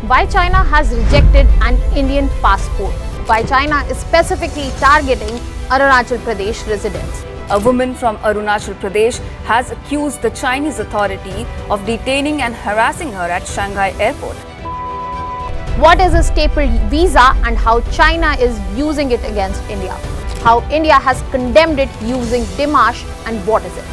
Why China has rejected an Indian passport? Why China is specifically targeting Arunachal Pradesh residents? A woman from Arunachal Pradesh has accused the Chinese authority of detaining and harassing her at Shanghai airport. What is a staple visa and how China is using it against India? How India has condemned it using démarche and what is it?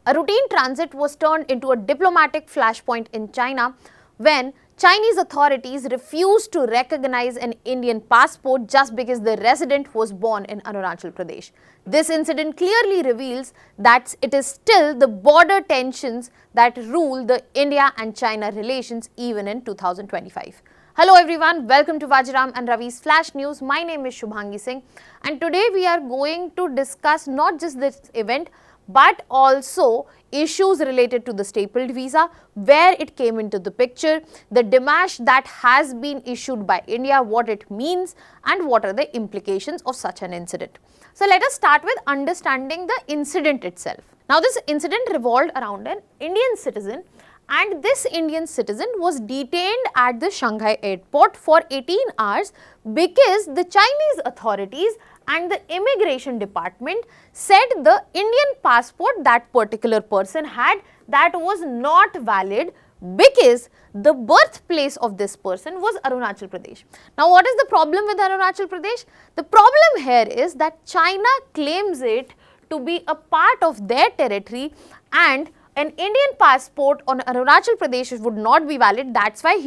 A routine transit was turned into a diplomatic flashpoint in China when Chinese authorities refused to recognize an Indian passport just because the resident was born in Arunachal Pradesh. This incident clearly reveals that it is still the border tensions that rule the India and China relations even in 2025. Hello everyone, welcome to Vajiram and Ravi's Flash News. My name is Shubhangi Singh and today we are going to discuss not just this event but also issues related to the stapled visa, where it came into the picture, the démarche that has been issued by India, what it means and what are the implications of such an incident. So let us start with understanding the incident itself. Now this incident revolved around an Indian citizen, and this Indian citizen was detained at the Shanghai airport for 18 hours because the Chinese authorities and the immigration department said the Indian passport that particular person had, that was not valid because the birthplace of this person was Arunachal Pradesh. Now what is the problem with Arunachal Pradesh? The problem here is that China claims it to be a part of their territory and an Indian passport on Arunachal Pradesh would not be valid. That's why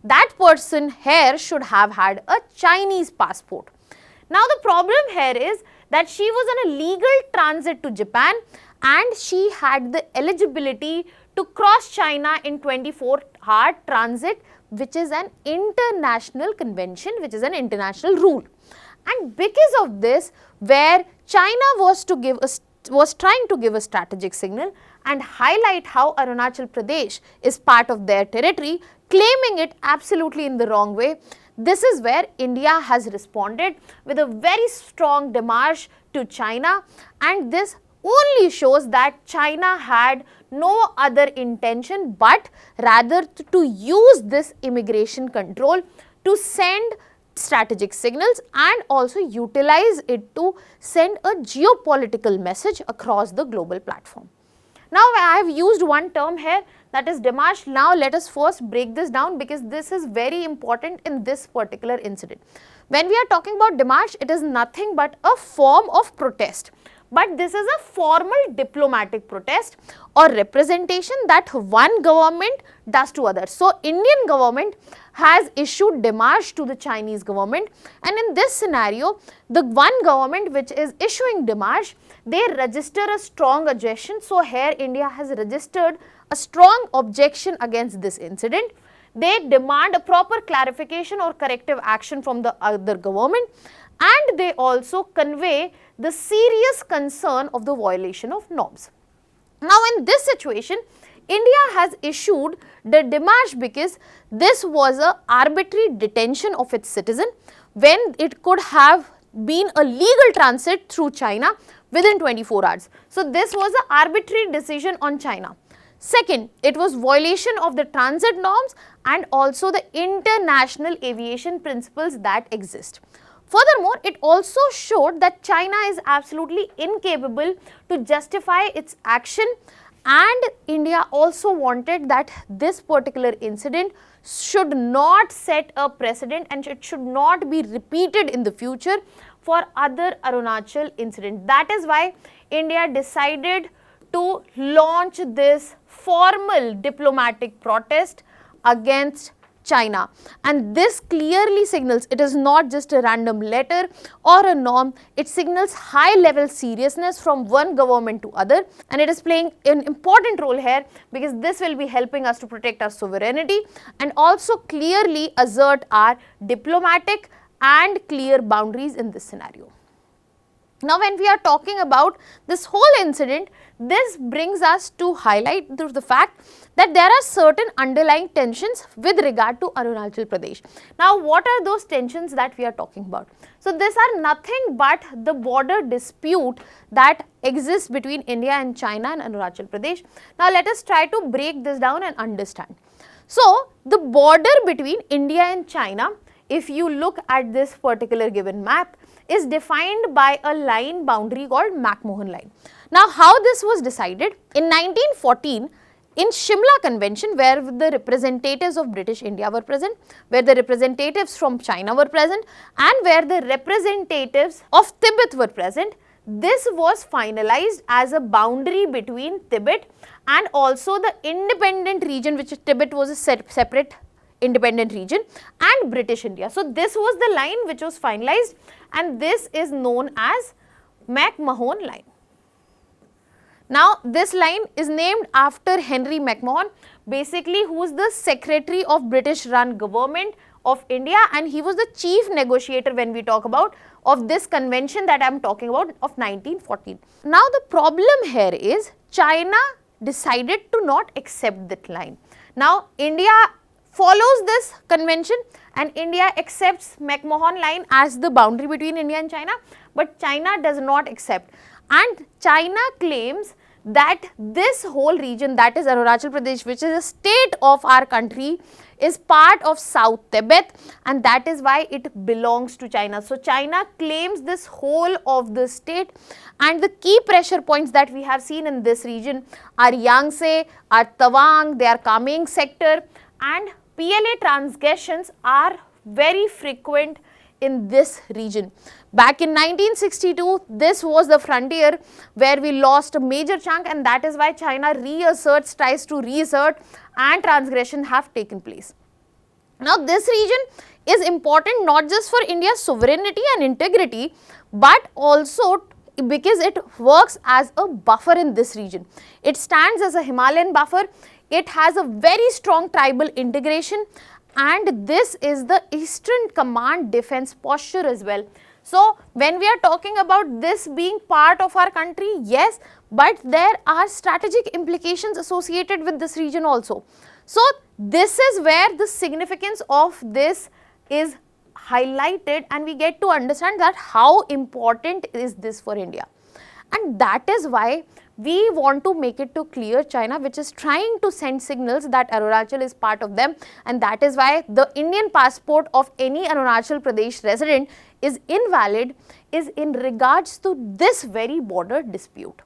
that person here should have had a Chinese passport. Now the problem here is that she was on a legal transit to Japan and she had the eligibility to cross China in 24-hour transit, which is an international convention, which is an international rule. And because of this, where China was trying to give a strategic signal and highlight how Arunachal Pradesh is part of their territory, claiming it absolutely in the wrong way, this is where India has responded with a very strong démarche to China, and this only shows that China had no other intention but rather to use this immigration control to send strategic signals and also utilize it to send a geopolitical message across the global platform. Now I have used one term here, that is démarche. Now let us first break this down because this is very important in this particular incident. When we are talking about démarche, it is nothing but a form of protest. But this is a formal diplomatic protest or representation that one government does to others. So Indian government has issued démarche to the Chinese government, and in this scenario, the one government which is issuing démarche, they register a strong objection. So here India has registered a strong objection against this incident. They demand a proper clarification or corrective action from the other government, and they also convey the serious concern of the violation of norms. Now in this situation, India has issued the démarche because this was an arbitrary detention of its citizen when it could have been a legal transit through China within 24 hours. So this was an arbitrary decision on China. Second, it was violation of the transit norms and also the international aviation principles that exist. Furthermore, it also showed that China is absolutely incapable to justify its action, and India also wanted that this particular incident should not set a precedent and it should not be repeated in the future for other Arunachal incidents. That is why India decided to launch this formal diplomatic protest against China, and this clearly signals it is not just a random letter or a norm, it signals high level seriousness from one government to other, and it is playing an important role here because this will be helping us to protect our sovereignty and also clearly assert our diplomatic and clear boundaries in this scenario. Now, when we are talking about this whole incident, this brings us to highlight the fact that there are certain underlying tensions with regard to Arunachal Pradesh. Now, what are those tensions that we are talking about? So, these are nothing but the border dispute that exists between India and China and Arunachal Pradesh. Now, let us try to break this down and understand. So, the border between India and China, if you look at this particular given map, is defined by a line boundary called McMahon line. Now, how this was decided? In 1914, in Shimla Convention, where the representatives of British India were present, where the representatives from China were present, and where the representatives of Tibet were present, this was finalized as a boundary between Tibet and also the independent region, which Tibet was a separate independent region, and British India. So, this was the line which was finalized, and this is known as McMahon line. Now, this line is named after Henry McMahon, basically who is the secretary of British run government of India, and he was the chief negotiator when we talk about of this convention that I am talking about of 1914. Now, the problem here is China decided to not accept that line. Now, India follows this convention and India accepts McMahon line as the boundary between India and China, but China does not accept, and China claims that this whole region, that is Arunachal Pradesh, which is a state of our country, is part of South Tibet, and that is why it belongs to China. So, China claims this whole of the state, and the key pressure points that we have seen in this region are Yangtze, are Tawang, they are Kameng sector, and PLA transgressions are very frequent in this region. Back in 1962, this was the frontier where we lost a major chunk, and that is why China tries to reassert, and transgression have taken place. Now, this region is important not just for India's sovereignty and integrity, but also because it works as a buffer in this region. It stands as a Himalayan buffer. It has a very strong tribal integration, and this is the Eastern Command defense posture as well. So, when we are talking about this being part of our country, yes, but there are strategic implications associated with this region also. So, this is where the significance of this is highlighted, and we get to understand that how important is this for India. And that is why we want to make it to clear China, which is trying to send signals that Arunachal is part of them, and that is why the Indian passport of any Arunachal Pradesh resident is invalid, is in regards to this very border dispute.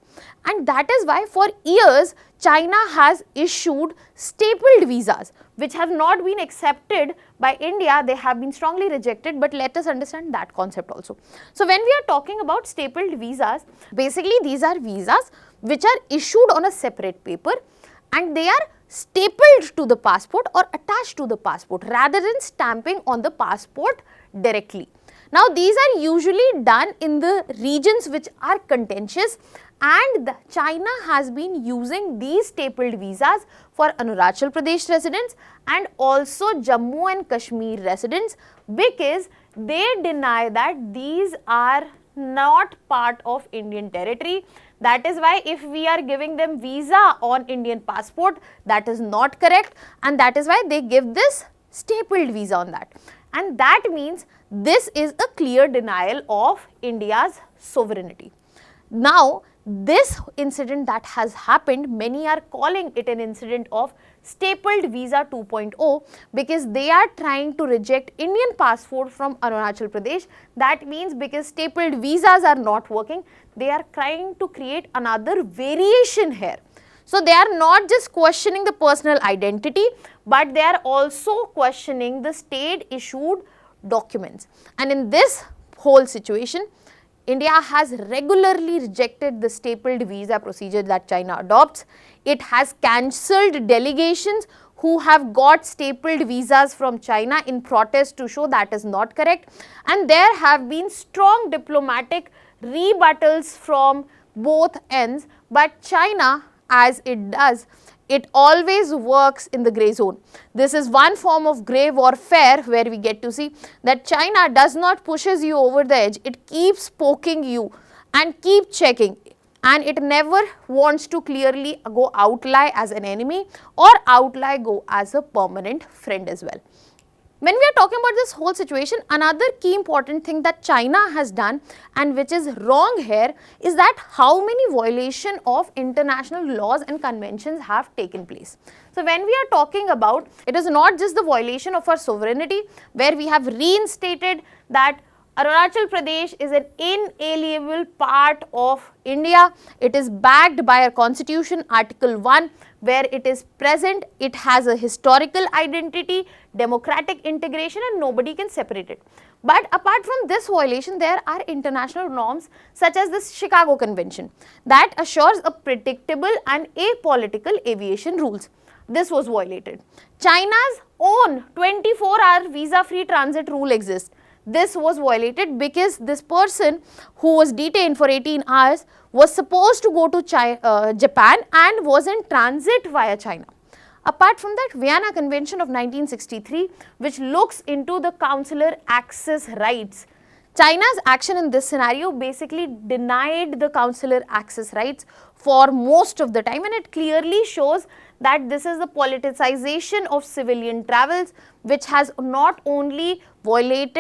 And that is why for years China has issued stapled visas which have not been accepted by India. They have been strongly rejected, but let us understand that concept also. So, when we are talking about stapled visas, basically these are visas which are issued on a separate paper, and they are stapled to the passport or attached to the passport rather than stamping on the passport directly. Now, these are usually done in the regions which are contentious, and China has been using these stapled visas for Arunachal Pradesh residents and also Jammu and Kashmir residents, because they deny that these are not part of Indian territory. That is why if we are giving them visa on Indian passport, that is not correct, and that is why they give this stapled visa on that. And that means this is a clear denial of India's sovereignty. Now, this incident that has happened, many are calling it an incident of stapled visa 2.0, because they are trying to reject Indian passport from Arunachal Pradesh. That means because stapled visas are not working, they are trying to create another variation here. So, they are not just questioning the personal identity, but they are also questioning the state issued documents. And in this whole situation, India has regularly rejected the stapled visa procedure that China adopts. It has cancelled delegations who have got stapled visas from China in protest to show that is not correct. And there have been strong diplomatic rebuttals from both ends, but China, as it does, it always works in the grey zone. This is one form of grey warfare where we get to see that China does not pushes you over the edge, it keeps poking you, and keep checking, and it never wants to clearly go outlie as an enemy or outlie go as a permanent friend as well. When we are talking about this whole situation, another key important thing that China has done and which is wrong here is that how many violation of international laws and conventions have taken place. So when we are talking about, it is not just the violation of our sovereignty, where we have reinstated that Arunachal Pradesh is an inalienable part of India. It is backed by our constitution, Article 1, where it is present. It has a historical identity, democratic integration, and nobody can separate it. But apart from this violation, there are international norms such as this Chicago Convention that assures a predictable and apolitical aviation rules. This was violated. China's own 24-hour visa-free transit rule exists. This was violated because this person who was detained for 18 hours was supposed to go to Japan and was in transit via China. Apart from that, Vienna Convention of 1963, which looks into the consular access rights. China's action in this scenario basically denied the consular access rights for most of the time, and it clearly shows that this is the politicization of civilian travels, which has not only tried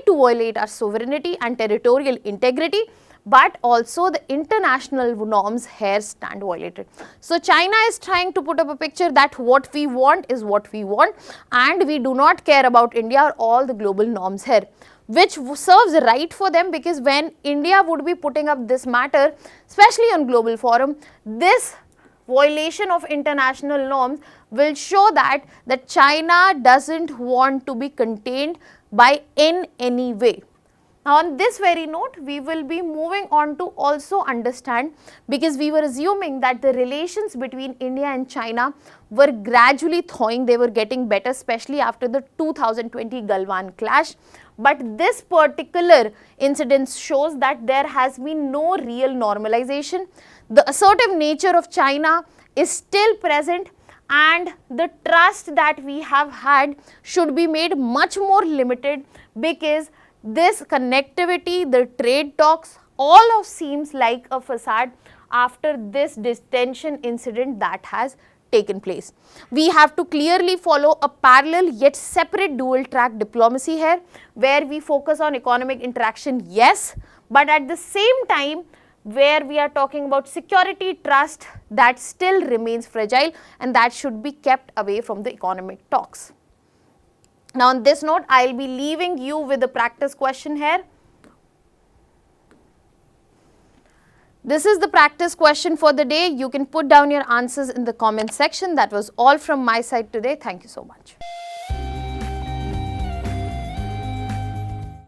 to violate our sovereignty and territorial integrity, but also the international norms here stand violated. So China is trying to put up a picture that what we want is what we want, and we do not care about India or all the global norms here, which serves right for them, because when India would be putting up this matter, especially on global forum, this violation of international norms will show that China doesn't want to be contained by in any way. Now on this very note, we will be moving on to also understand, because we were assuming that the relations between India and China were gradually thawing, they were getting better, especially after the 2020 Galwan clash. But this particular incident shows that there has been no real normalization. The assertive nature of China is still present, and the trust that we have had should be made much more limited, because this connectivity, the trade talks, all of seems like a facade after this detention incident that has taken place. We have to clearly follow a parallel yet separate dual track diplomacy here, where we focus on economic interaction, yes, but at the same time where we are talking about security trust, that still remains fragile, and that should be kept away from the economic talks. Now on this note, I will be leaving you with a practice question here. This is the practice question for the day. You can put down your answers in the comment section. That was all from my side today. Thank you so much.